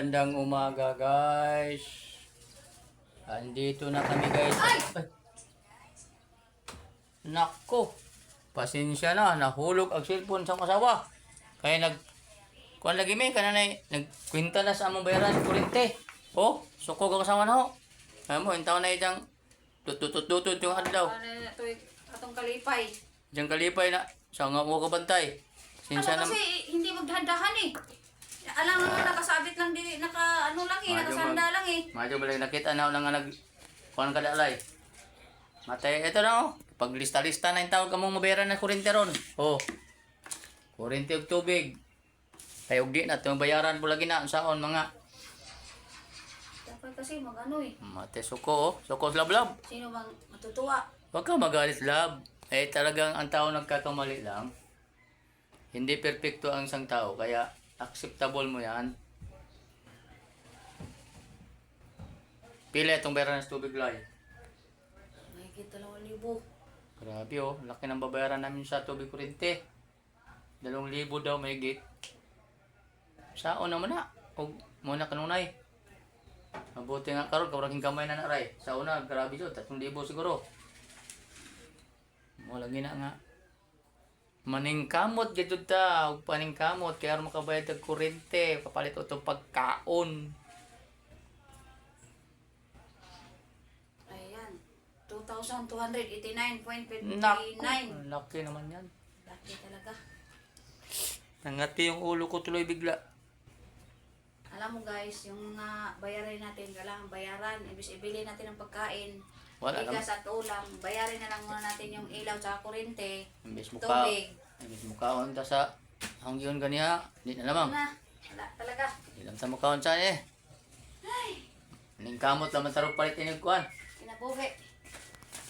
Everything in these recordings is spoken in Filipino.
Magandang umaga guys. Andito na kami guys. Ay! Nako. Pasensya na, nahulog ang cellphone sa asawa. Kaya kuan lagi mi kananay nagkwenta na sa among bayaran kurente. Oh, sukog ang asawa na ho. Amo intaw na itang tututututut yung adlaw. Ano na ito atong kalipay. Diyan kalipay na sa nga mo kabantay. Pasensya na. Ano kasi hindi magdahan-dahan eh. Alam mo nakasabit lang din nakasanda lang eh. Medyo balik nakita na lang nga kuan kada alay. Matay ito na oh. Pag lista-lista na yung tawag ka mong mabayaran na kurente ron. Oh. Kurente ug tubig. Kaya ug di na itong bayaran po lagi na saon mga. Dapat kasi magano eh. Mate suko oh. Suko lablab. Sino bang matutuwa? Huwag ka magalit lab. Eh talagang ang tao nagkakamali lang. Hindi perpekto ang isang tao. Kaya acceptable mo yan. Pila itong bayaran ng tubig lay. Mahigit 2,000. Grabe oh, laki ng babayaran namin sa tubig kurente. 2,000 daw mahigit. Saon naman na. Og muna kanunay. Mabuti nga karon kawraging kamay na naray. Sa una grabe jud 3,000 siguro. Mo lagi na nga. Maningkamot gid ta, og paningkamot kaya aron makabayad og kurente, kapalit og pagkaon. Ayan. 2,289.59. Naku, laki naman yan. Laki talaga. Nangati yung ulo ko tuloy bigla. Alam mo guys, yung mga bayarin natin, kailangan bayaran. Ibig ibili natin ng pagkain. Wala Bigas at ulam. Bayarin na lang muna natin yung ilaw at kurente. Imbes Tubig. mukaon ta sa hangyon ganiha, di na lamang. Wala talaga. Di lang ta mukaon sa eh. Ay, Ningkamot naman tarong palit inig kuan. kinabuhi.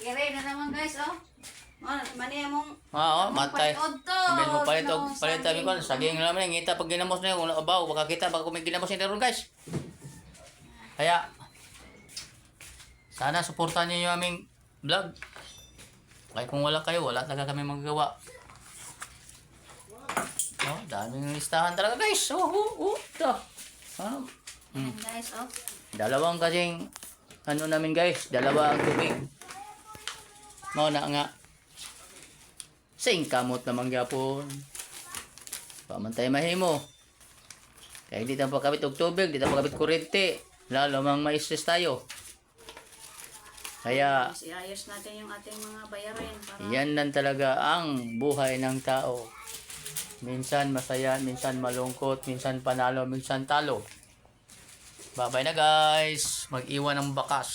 Kire na naman guys, oh. Maniya mong Matay. palitod to. Imbes mo palit og No, palit tabi kuan, saging naman ngita pag ginamos na yung abaw, baka kita baka kung may ginamos ni ron guys. Kaya sana suportahan niyo yung aming vlog. Kaya kung wala kayo, wala talaga kami magagawa. Oh, daming listahan talaga guys. Ito. Ayan guys, oh. Dalawang kasing ano namin guys, dalawa ang tubig. Mao na nga. Sing kamot naman gyapon. Pamantay mahimo. Kaya di tayo pakabit og tubig, di tayo pakabit kurente. Lalo mang ma-stress tayo. Kaya Iayos natin yung ating mga bayarin para yan lang talaga ang buhay ng tao. Minsan masaya, minsan malungkot, minsan panalo, minsan talo. Bye-bye na guys. Mag-iwan ng bakas.